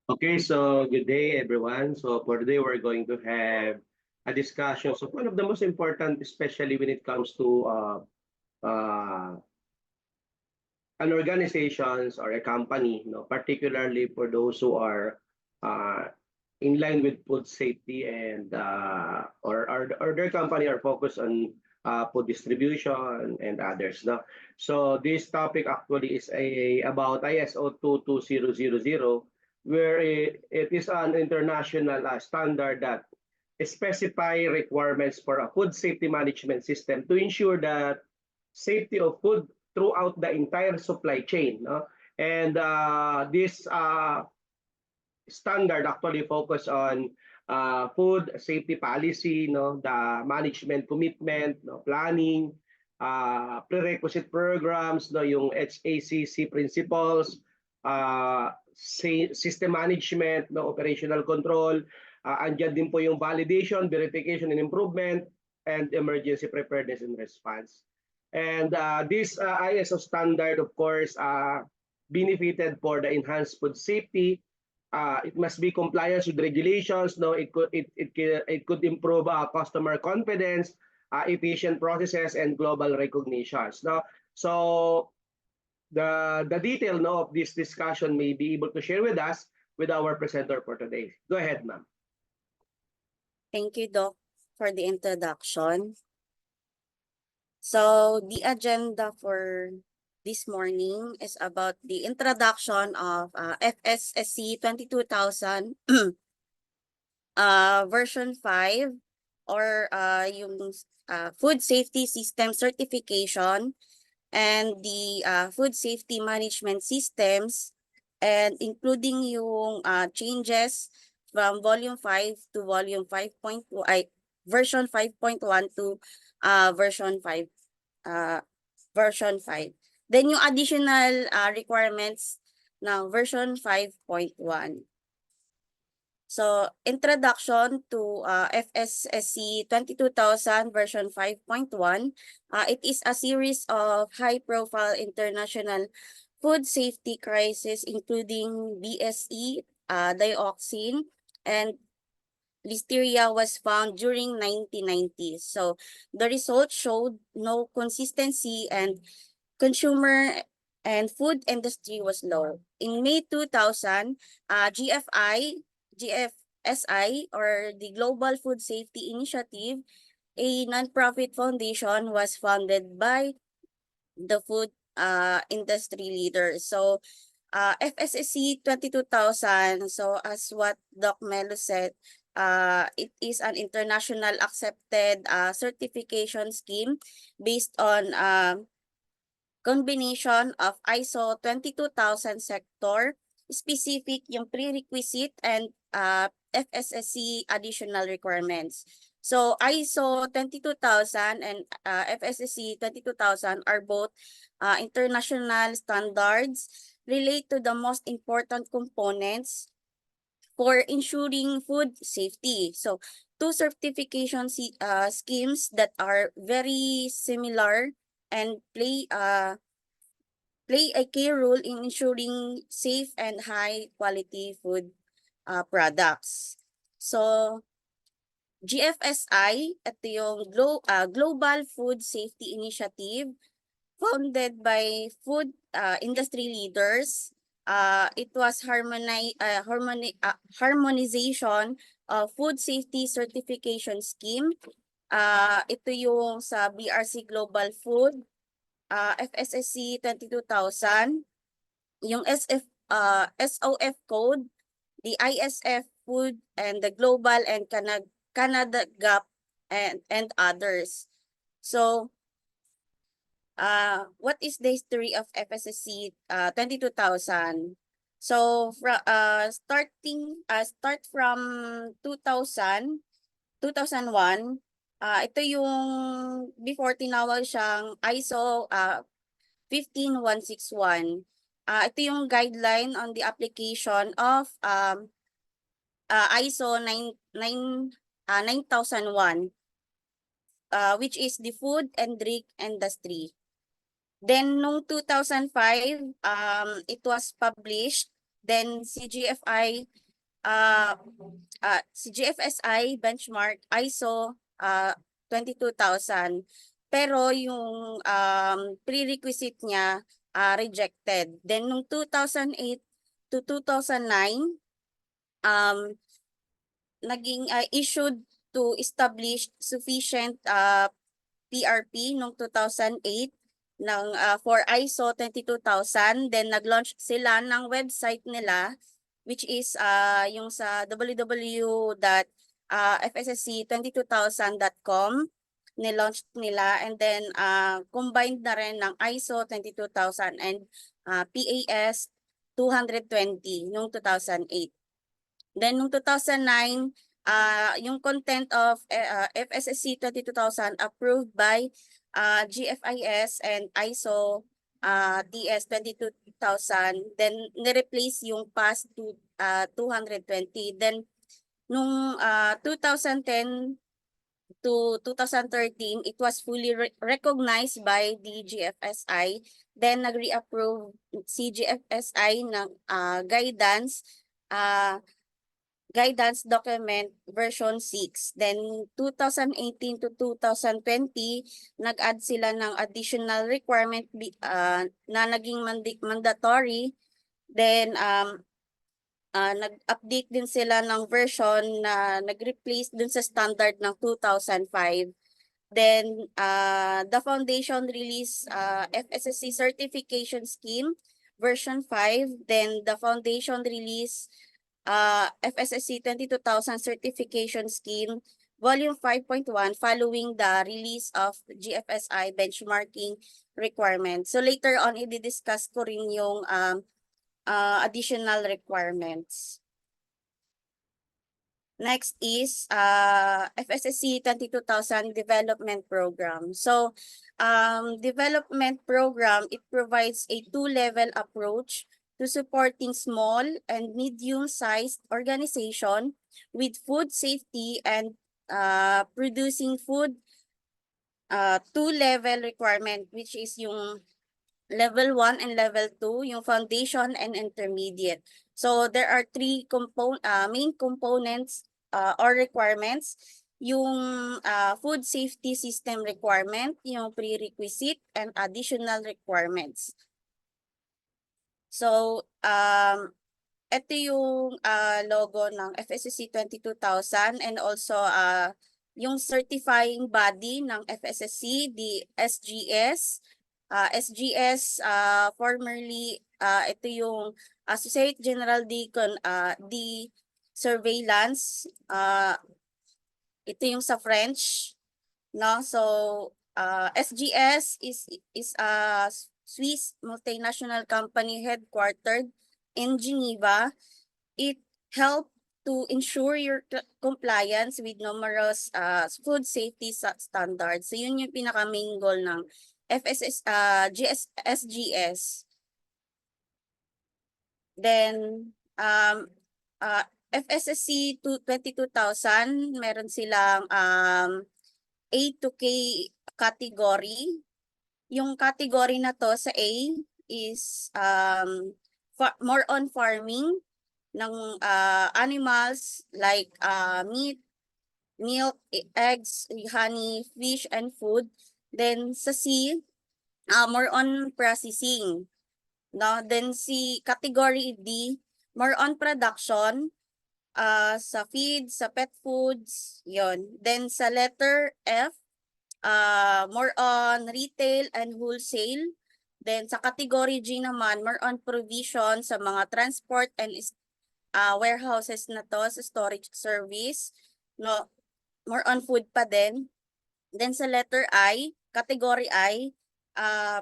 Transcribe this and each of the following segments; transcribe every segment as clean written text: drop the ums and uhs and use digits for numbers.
Okay, so good day, everyone. So for today, we're going to have a discussion. So one of the most important, especially when it comes to uh, an organizations or a company, particularly for those who are uh, in line with food safety and or their company are focused on food distribution and others. No? So this topic actually is about ISO 22000, where it is an international standard that specify requirements for a food safety management system to ensure that safety of food throughout the entire supply chain. No? And this standard actually focus on food safety policy, the management commitment, planning, prerequisite programs, yung HACC principles, system management, operational control, andyan din po yung validation, verification and improvement, and emergency preparedness and response. And this ISO standard, of course, benefited for the enhanced food safety. It must be compliance with regulations. No, it could improve customer confidence, efficient processes, and global recognitions. No, so the detail of this discussion may be able to share with us with our presenter for today. Go ahead, ma'am. Thank you, Doc, for the introduction. So the agenda for this morning is about the introduction of FSSC 22000 version 5 or yung food safety system certification and the food safety management systems, and including yung changes from volume 5 to volume 5.1, version 5.1 to version 5. Then yung additional requirements ng version 5.1. So, introduction to FSSC 22000 version 5.1. It is a series of high-profile international food safety crises, including BSE, dioxin, and listeria was found during 1990s. So, the results showed no consistency and consumer and food industry was low. In May 2000, GFSI, or the Global Food Safety Initiative, a nonprofit foundation, was founded by the food industry leaders. So FSSC 22000, so as what Doc Melo said, it is an international accepted certification scheme based on combination of ISO 22000 sector specific yung prerequisite and FSSC additional requirements. So ISO 22000 and FSSC 22000 are both international standards relate to the most important components for ensuring food safety. So two certification schemes that are very similar and play a key role in ensuring safe and high quality food products. So GFSI, ito yung Global Food Safety Initiative, founded by food industry leaders. It was harmonization of food safety certification scheme. Ito yung sa BRC Global Food, FSSC 22000, yung SOF code, the ISF food, and the global and Canada GAP, and others. So what is the history of FSSC 22000? So start from 2001, ito yung before tinawag siyang ISO 15161. Ito yung guideline on the application of ISO 9001, which is the food and drink industry. Then noong 2005, it was published Then CGFSI benchmark ISO 22,000. Pero yung prerequisite niya rejected. Then nung 2008 to 2009, naging issued to establish sufficient PRP noong 2008 ng for ISO 22,000. Then nag-launch sila ng website nila, which is yung sa www.fssc22000.com. Nilaunch nila, and then combined na rin ng ISO 22,000 and PAS 220 noong 2008. Then noong 2009, yung content of FSSC 22,000 approved by GFIS and ISO TS 22,000. Then nireplace yung PAS 220. Then nung 2010 to 2013, it was fully recognized by the GFSI. Then nag-reapprove si GFSI ng guidance document version 6. Then 2018 to 2020, nag-add sila ng additional requirement na naging mandatory. Then nag-update din sila ng version na nag-replace dun sa standard ng 2005. Then the foundation released FSSC certification scheme version 5. Then the foundation released FSSC 22,000 certification scheme volume 5.1 following the release of GFSI benchmarking requirements. So later on, i-discuss ko rin yung additional requirements. Next is FSSC 22,000 development program. So development program, it provides a two-level approach to supporting small and medium-sized organization with food safety and producing food two-level requirement, which is yung level 1 and level 2, yung foundation and intermediate. So there are three main components or requirements. Yung food safety system requirement, yung prerequisite and additional requirements. So ito yung logo ng FSSC 22,000 and also yung certifying body ng FSSC, the SGS. SGS, formerly, ito yung Associate General de Surveillance. Ito yung sa French, no? So SGS is a Swiss multinational company headquartered in Geneva. It helped to ensure your compliance with numerous food safety standards. So yun yung pinaka-main goal ng SGS. Then FSSC 22,000, meron silang A to K category. Yung category na to sa A is more on farming ng animals like meat, milk, eggs, honey, fish, and food. Then sa C, more on processing. No? Then si category D, more on production sa feed, sa pet foods, yon. Then sa letter F, more on retail and wholesale. Then sa category G naman, more on provision sa mga transport and warehouses na to, sa storage service. No, more on food pa din. Then sa letter I, category I,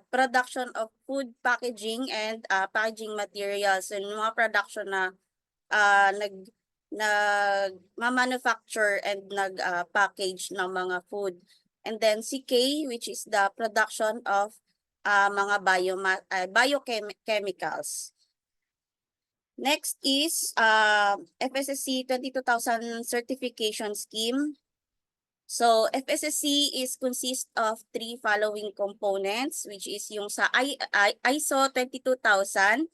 production of food packaging and packaging materials. So mga production na nag-manufacture and nag-package ng mga food. And then si K, which is the production of mga biochemicals. Next is FSSC 22,000 certification scheme. So FSSC consists of three following components, which is yung sa ISO 22,000,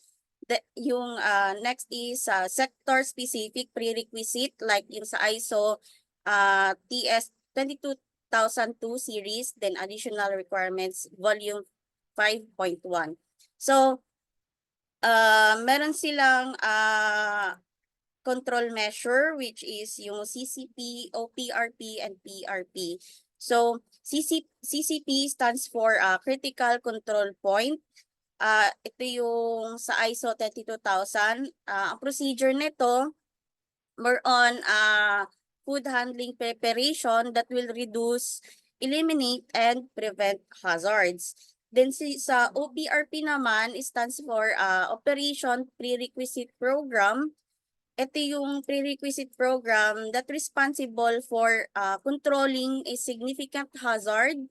Yung next is sector specific prerequisite like yung sa ISO TS 22002 series, then additional requirements volume 5.1. So meron silang control measure which is yung CCP, OPRP, and PRP. So CCP stands for critical control point. Ito yung sa ISO 32000. Ang procedure nito more on food handling preparation that will reduce, eliminate, and prevent hazards. Then sa OPRP naman, it stands for Operation Prerequisite Program. Ito yung prerequisite program that responsible for controlling a significant hazard.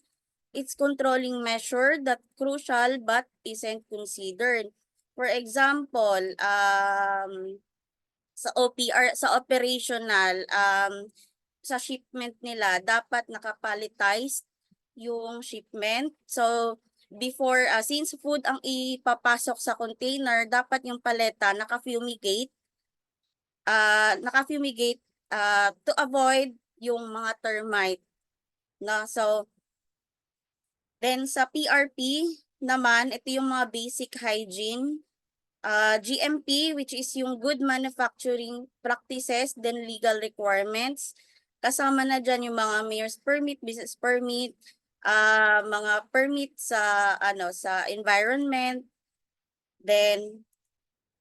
It's controlling measure that crucial but isn't considered. For example, sa operational, sa shipment nila, dapat nakapalletized yung shipment. So, before, since food ang ipapasok sa container, dapat yung paleta naka-fumigate to avoid yung mga termite. No? So, then sa PRP naman, ito yung mga basic hygiene. GMP, which is yung good manufacturing practices, then legal requirements. Kasama na dyan yung mga mayor's permit, business permit, mga permit sa environment. Then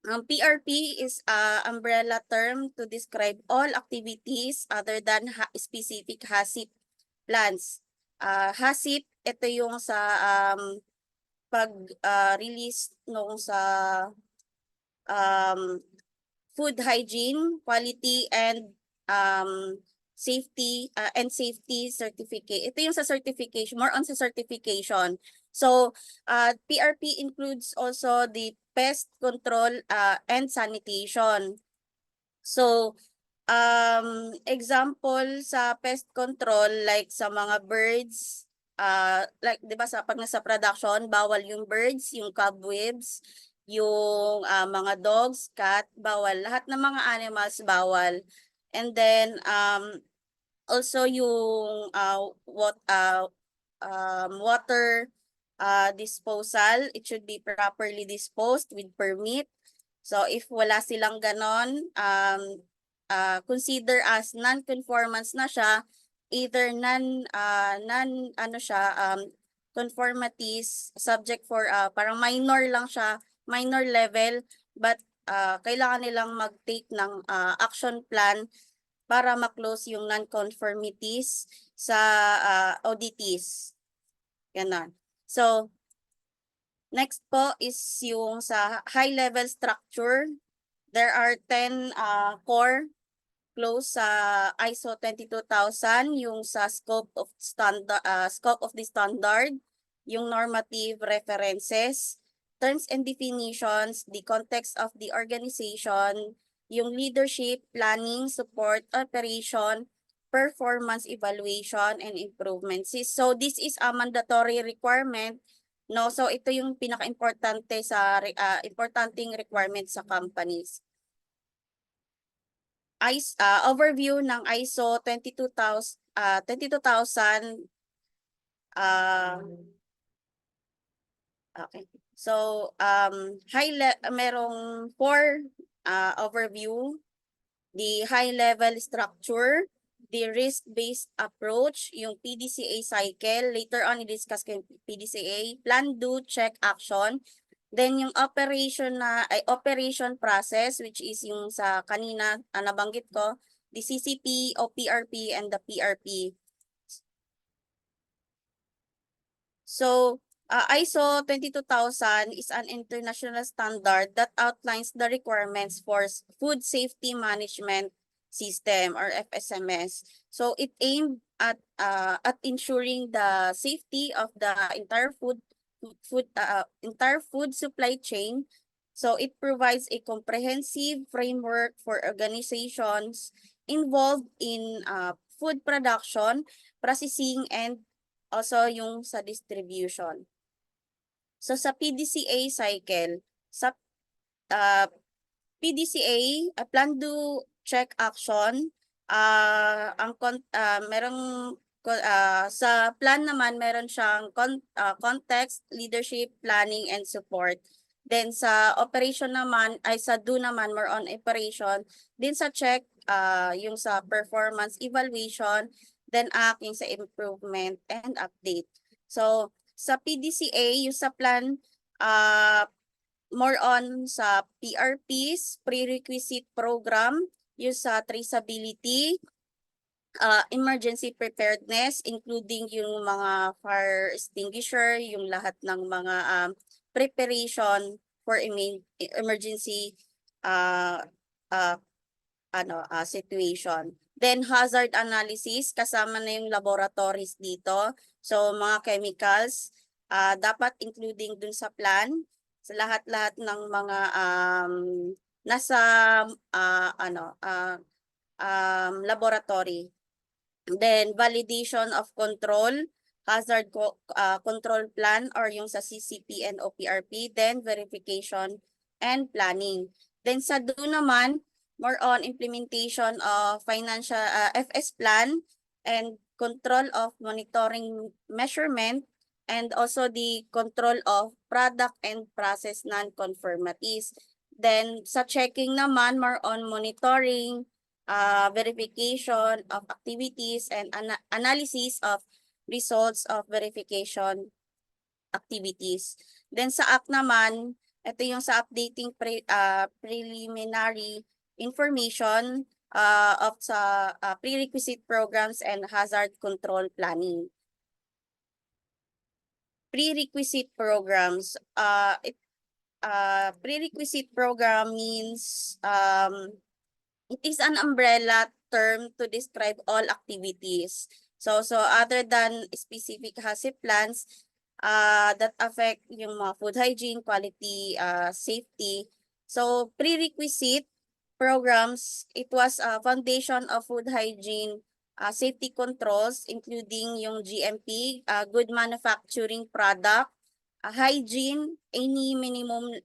ang PRP is umbrella term to describe all activities other than specific HACCP plans. HACCP, ito yung sa pag-release nung sa food hygiene, quality, and safety certificate. Ito yung sa certification, more on sa certification. So, PRP includes also the pest control and sanitation. So, example sa pest control like sa mga birds, like 'di ba sa pag nasa production, bawal yung birds, yung cobwebs, yung mga dogs, cat, bawal. Lahat ng mga animals bawal. And then also yung water disposal, it should be properly disposed with permit. So if wala silang ganon, consider as non-conformance na siya, either conformities subject for parang minor lang siya, minor level, but kailangan nilang mag-take ng action plan para ma-close yung non-conformities sa ODTs. Ganon. So, next po is yung sa high-level structure. There are 10 core close sa ISO 22000, yung sa scope of the standard, yung normative references, terms and definitions, the context of the organization, yung leadership, planning, support, operation, performance evaluation, and improvements. So this is a mandatory requirement. No, so ito yung pinaka-importante sa importanteng requirement sa companies. Overview ng ISO 22000 okay. So merong 4 overview: the high level structure, the risk-based approach, yung PDCA cycle, later on i-discuss ko yung PDCA, plan, do, check, action. Then yung operation process, which is yung sa kanina nabanggit ko, the CCP, OPRP, and the PRP. So ISO 22000 is an international standard that outlines the requirements for food safety management system or FSMS. So it aimed at ensuring the safety of the entire food supply chain. So it provides a comprehensive framework for organizations involved in food production, processing, and also yung sa distribution. So sa PDCA cycle, PDCA, Plan Do Check Action, merong sa plan naman meron siyang context, leadership, planning, and support. Then sa operation naman, sa do naman, more on operation. Then sa check, yung sa performance evaluation, then act yung sa improvement and update. So sa PDCA, yung sa plan, more on sa PRPs, prerequisite program, yung sa traceability, emergency preparedness, including yung mga fire extinguisher, yung lahat ng mga preparation for emergency situation. Then hazard analysis, kasama na yung laboratories dito. So mga chemicals, dapat including dun sa plan, sa lahat-lahat ng mga nasa laboratory. Then validation of control, hazard control plan or yung sa CCP and OPRP, then verification and planning. Then sa do naman, more on implementation of financial FS plan and control of monitoring measurement, and also the control of product and process non-conformities. Then sa checking naman, more on monitoring, verification of activities, and analysis of results of verification activities. Then sa act naman, ito yung sa updating preliminary information of sa prerequisite programs and hazard control planning. Prerequisite programs, prerequisite program means it is an umbrella term to describe all activities. So other than specific HACCP plans that affect yung mga food hygiene, quality, safety. So prerequisite programs, it was a foundation of food hygiene safety controls, including yung GMP, good manufacturing product, hygiene, any minimum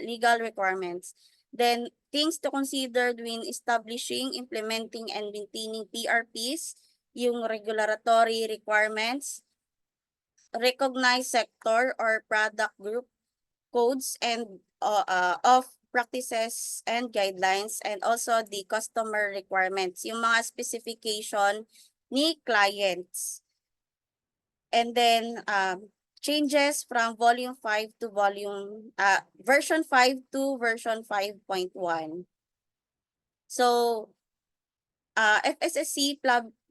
legal requirements. Then things to consider when establishing, implementing, and maintaining PRPs, yung regulatory requirements, recognized sector or product group codes and of practices and guidelines, and also the customer requirements, yung mga specification ni clients. And then changes from volume 5 to version 5 to version 5.1. So FSSC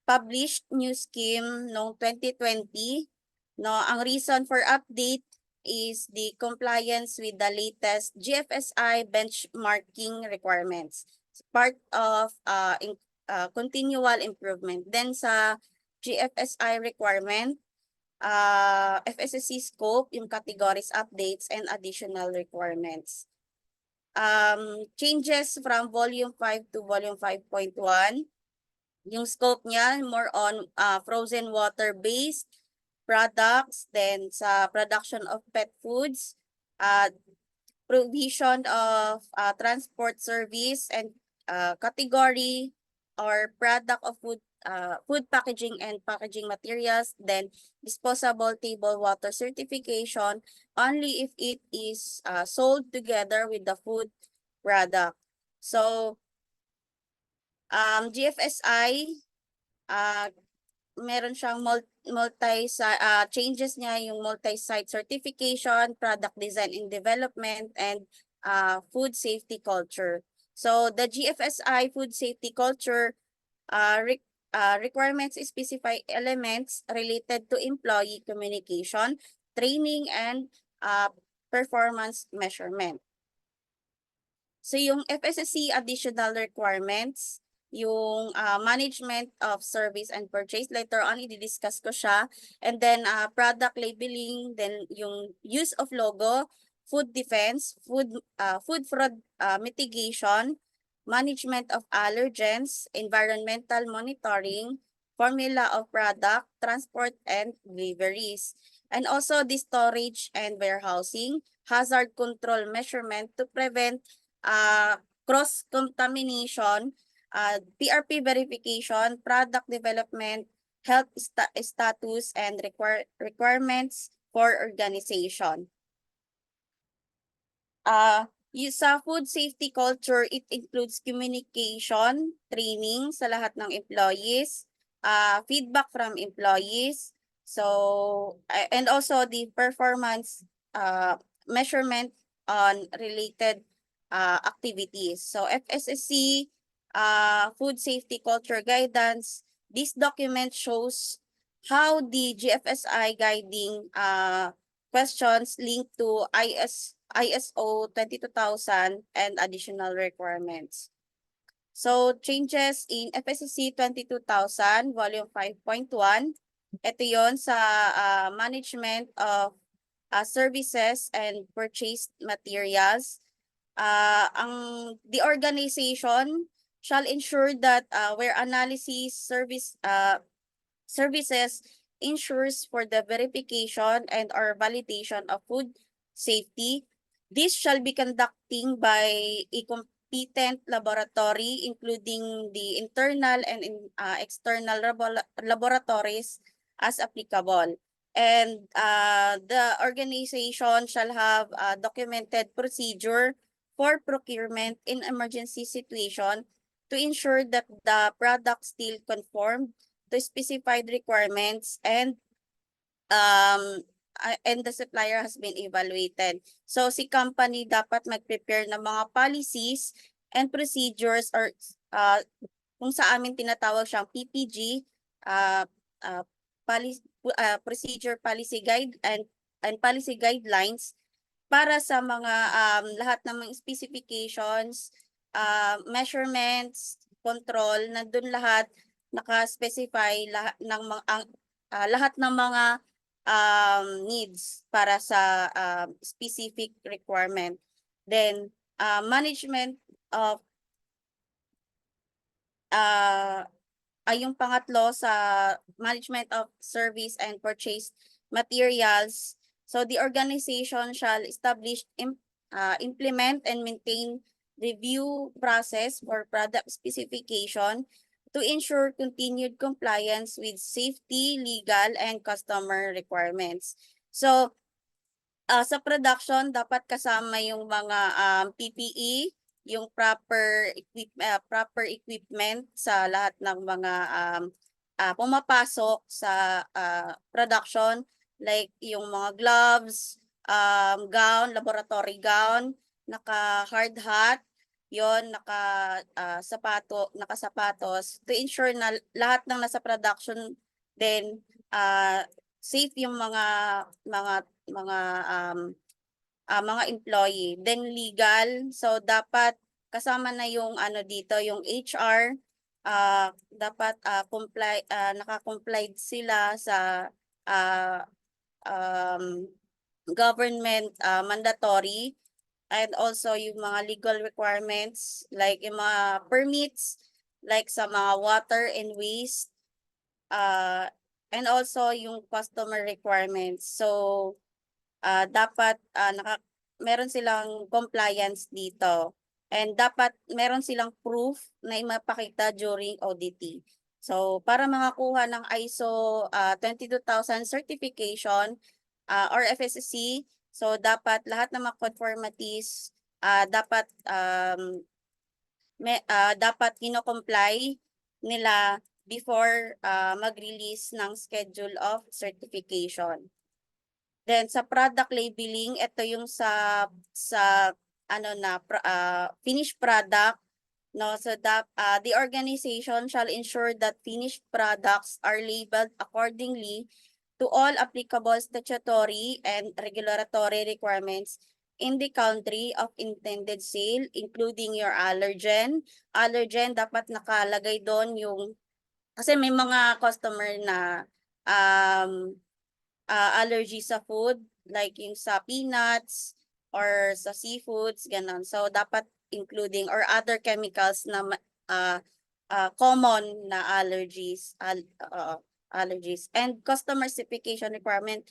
published new scheme noong 2020. No, ang reason for update is the compliance with the latest GFSI benchmarking requirements. It's part of continual improvement. Then sa GFSI requirement, FSSC scope, yung categories updates and additional requirements. Changes from volume 5 to volume 5.1. Yung scope niya more on frozen water based products, then sa production of pet foods, provision of transport service and category or product of food packaging and packaging materials, then disposable table water certification only if it is sold together with the food product. So GFSI, meron siyang changes niya yung multi-site certification, product design and development, and food safety culture. So the GFSI food safety culture requirements specify elements related to employee communication, training, and performance measurement. So yung FSSC additional requirements, yung management of service and purchase, later on i-discuss ko siya. And then product labeling, then yung use of logo, food defense, food fraud mitigation, management of allergens, environmental monitoring, formula of product, transport, and deliveries. and also the storage and warehousing, hazard control measurement to prevent cross-contamination, PRP verification, product development, health status, and requirements for organization. Sa food safety culture, it includes communication, training sa lahat ng employees, feedback from employees, so and also the performance measurement on related activities. So FSSC food safety culture guidance, this document shows how the GFSI guiding questions linked to ISO 22000 and additional requirements. So changes in FSSC 22000 volume 5.1, ito yon sa management of services and purchased materials. The organization shall ensure that where analysis services ensures for the verification and or validation of food safety, this shall be conducting by a competent laboratory, including the internal and external laboratories as applicable. And the organization shall have a documented procedure for procurement in emergency situation to ensure that the product still conform to specified requirements and the supplier has been evaluated. So si company dapat mag-prepare ng mga policies and procedures or kung sa amin tinatawag siyang PPG, procedure policy guide and policy guidelines para sa mga lahat ng mga specifications, measurements, control, nandun lahat naka-specify lahat ng mga needs para sa specific requirement. Then management of yung pangatlo sa management of service and purchased materials. So the organization shall establish, implement and maintain review process for product specification to ensure continued compliance with safety, legal, and customer requirements. So, sa production, dapat kasama yung mga PPE, yung proper equipment sa lahat ng mga pumapasok sa production, like yung mga gloves, gown, laboratory gown, naka-hard hat, yon nakasapatos to ensure na lahat ng nasa production then safe yung mga employee. Then legal, so dapat kasama na yung dito yung HR, dapat naka-complied sila sa government mandatory, and also yung mga legal requirements like yung mga permits like sa mga water and waste, and also yung customer requirements. So dapat meron silang compliance dito, and dapat meron silang proof na ipapakita during ODT. So para makakuha ng ISO 22000 certification or FSSC, so dapat lahat ng mga conformities dapat dapat kino-comply nila before mag-release ng schedule of certification. Then sa product labeling, ito yung sa finished product, no? So the organization shall ensure that finished products are labeled accordingly to all applicable statutory and regulatory requirements in the country of intended sale, including your allergen. Allergen, dapat nakalagay doon yung, kasi may mga customer na allergy sa food, like yung sa peanuts or sa seafoods, ganon. So dapat including or other chemicals na common na allergies, allergies. And customer specification requirement,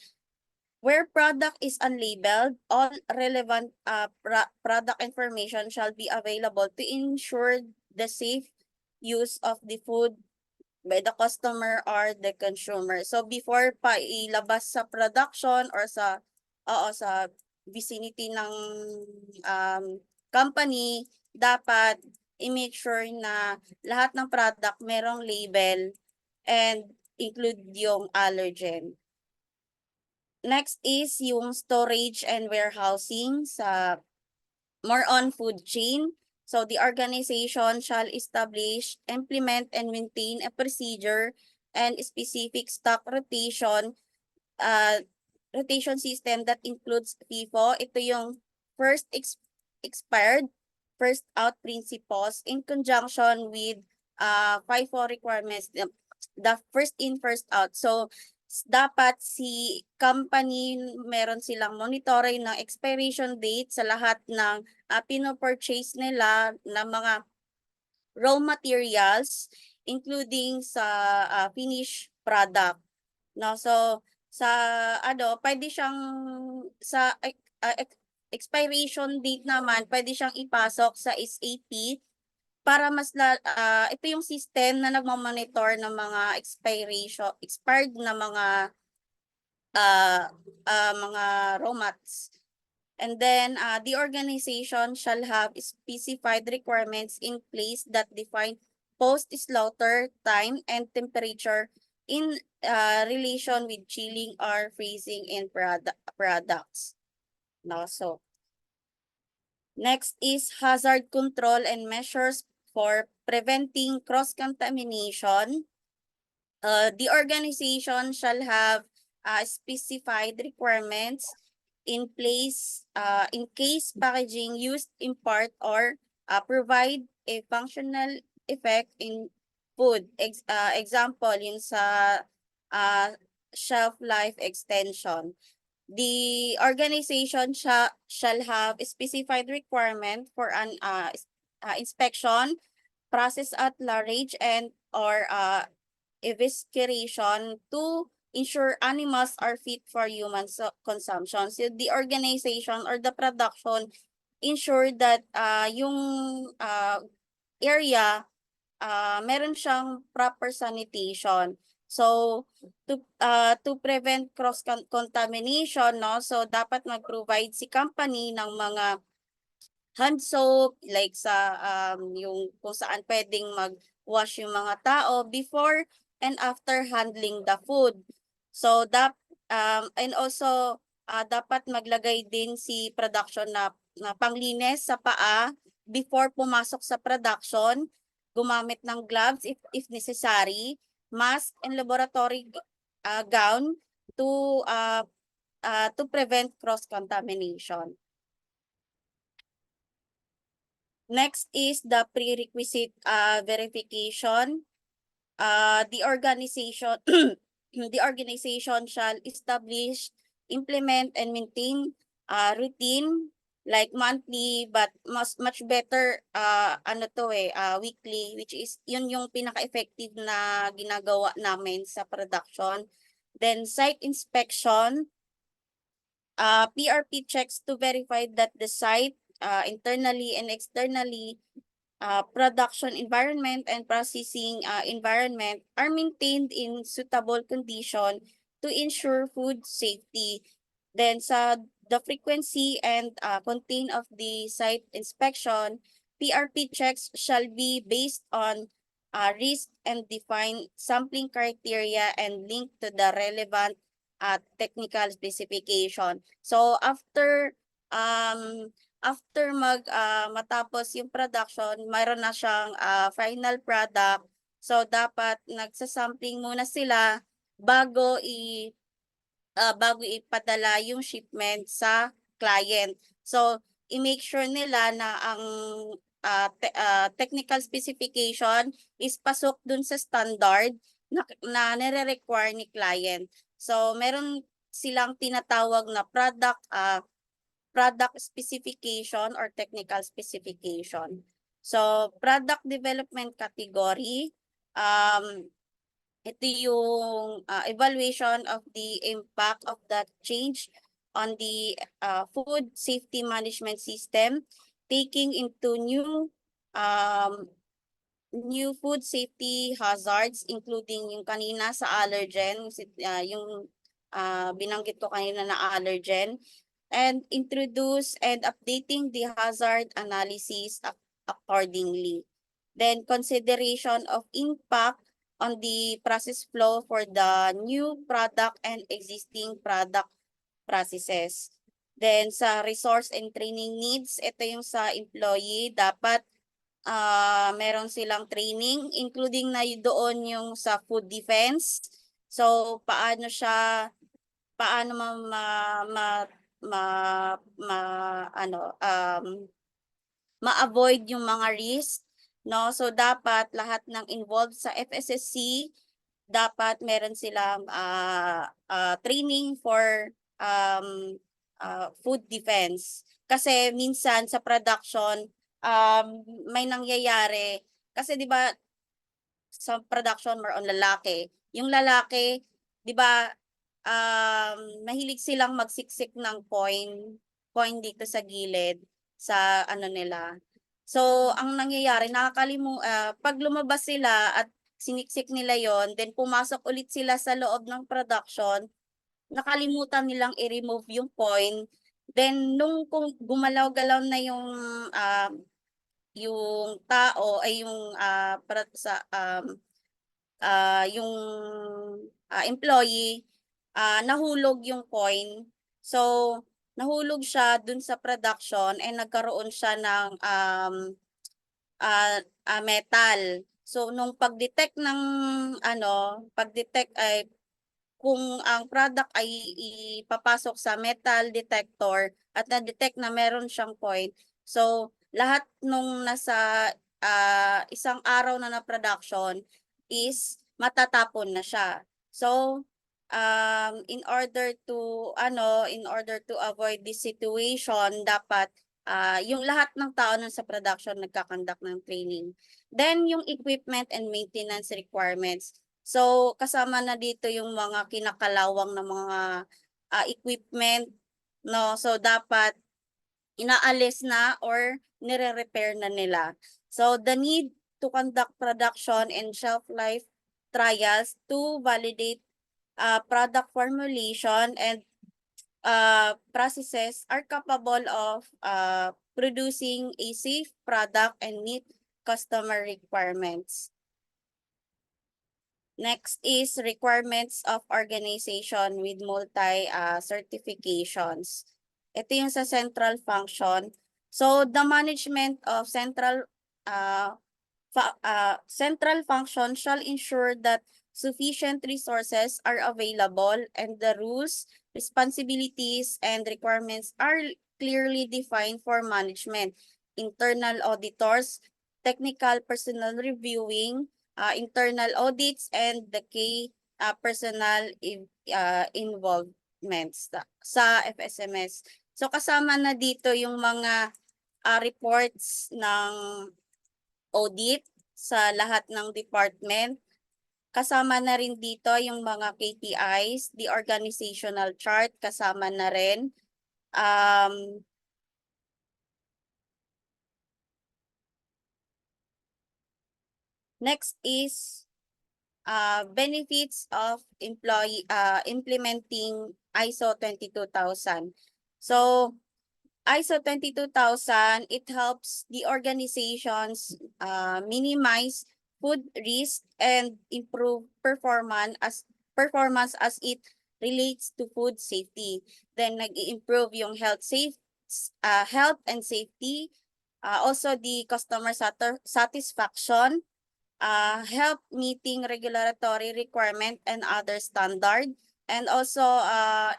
Where product is unlabeled, all relevant product information shall be available to ensure the safe use of the food by the customer or the consumer. So before pa ilabas sa production or sa vicinity ng company, dapat i-make sure na lahat ng product merong label and include yung allergen. Next is yung storage and warehousing sa more on food chain. So the organization shall establish, implement, and maintain a procedure and specific stock rotation system that includes FIFO. Ito yung first expired, first out principles in conjunction with FIFO requirements, the first in, first out. So dapat si company meron silang monitoring ng expiration date sa lahat ng pino-purchase nila na mga raw materials, including sa finished product. No, so sa pwede siyang sa expiration date naman, pwede siyang ipasok sa SAP para ito yung system na nagmo-monitor ng mga expired na mga raw mats. And then the organization shall have specified requirements in place that define post-slaughter time and temperature in relation with chilling or freezing in products. No, so next is hazard control and measures for preventing cross-contamination. The organization shall have specified requirements in place in case packaging used impart or provide a functional effect in food. Example, yun sa shelf life extension. The organization shall have specified requirement for an inspection, process at large, and or evisceration to ensure animals are fit for human consumption. So the organization or the production ensure that yung area meron siyang proper sanitation. So to prevent cross contamination, no, so dapat mag-provide si company ng mga hand soap like sa yung kung saan pwedeng mag-wash yung mga tao before and after handling the food. So and also dapat maglagay din si production na panglinis sa paa before pumasok sa production, gumamit ng gloves if necessary, mask and laboratory gown to prevent cross contamination. Next is the prerequisite verification. The organization the organization shall establish, implement, and maintain routine like monthly, but much better weekly, which is yun yung pinaka-effective na ginagawa namin sa production. Then site inspection, PRP checks to verify that the site internally and externally production environment and processing environment are maintained in suitable condition to ensure food safety. Then the frequency and content of the site inspection, PRP checks shall be based on risk and define sampling criteria and linked to the relevant technical specification. So after matapos yung production, mayroon na siyang final product. So dapat nagsasampling muna sila bago ipadala yung shipment sa client. So i-make sure nila na ang technical specification is pasok dun sa standard na nire-require ni client. So meron silang tinatawag na product specification or technical specification. So product development category, ito yung evaluation of the impact of that change on the food safety management system, taking into new food safety hazards, including yung kanina sa allergen, yung binanggit ko kanina na allergen, and introduce and updating the hazard analysis accordingly. Then consideration of impact on the process flow for the new product and existing product processes. Then sa resource and training needs, ito yung sa employee, dapat meron silang training, including na doon yung sa food defense. So paano ma, ma, ma, ma, ma- ano ma-avoid yung mga risk, no? So dapat lahat ng involved sa FSSC dapat meron silang training for food defense. Kasi minsan sa production may nangyayari kasi 'di ba sa production more on lalaki. Yung lalaki, 'di ba, mahilig silang magsiksik ng coin dito sa gilid sa ano nila. So, ang nangyayari 'pag lumabas sila at siniksik nila yon, then pumasok ulit sila sa loob ng production, nakalimutan nilang i-remove yung coin. Then nung kung gumalaw-galaw na yung tao ay yung yung employee, nahulog yung coin. So, nahulog siya dun sa production and nagkaroon siya ng metal. So, nung pag-detect ng pag-detect ay kung ang product ay ipapasok sa metal detector at na-detect na meron siyang coin, so lahat nung nasa isang araw na production is matatapon na siya. So, in order to avoid this situation, dapat yung lahat ng tao nun sa production nagkakandak ng training. Then, yung equipment and maintenance requirements. So, kasama na dito yung mga kinakalawang na mga equipment, no? So, dapat inaalis na or nire-repair na nila. So, the need to conduct production and shelf life trials to validate product formulation and processes are capable of producing a safe product and meet customer requirements. Next is requirements of organization with certifications. Ito yung sa central function. So the management of central function shall ensure that sufficient resources are available and the rules, responsibilities, and requirements are clearly defined for management, internal auditors, technical personnel reviewing, internal audits, and the key personal involvements sa FSMS. So kasama na dito yung mga reports ng audit sa lahat ng department. Kasama na rin dito yung mga KPIs, the organizational chart, kasama na rin. Next is benefits of implementing ISO 22000. So, ISO 22000, it helps the organizations minimize food risk and improve performance as it relates to food safety. Then nag-i-improve yung health and safety, also the customer satisfaction, help meeting regulatory requirement and other standard, and also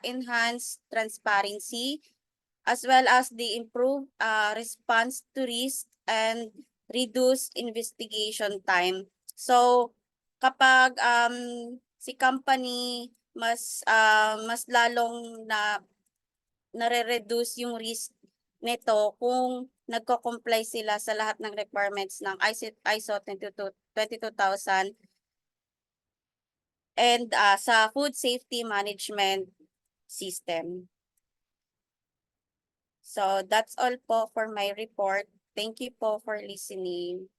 enhance transparency, as well as the improved response to risk and reduce investigation time. So, kapag si company mas lalong nare-reduce yung risk nito kung nagko-comply sila sa lahat ng requirements ng ISO 22000 and sa food safety management system. So that's all po for my report. Thank you po for listening.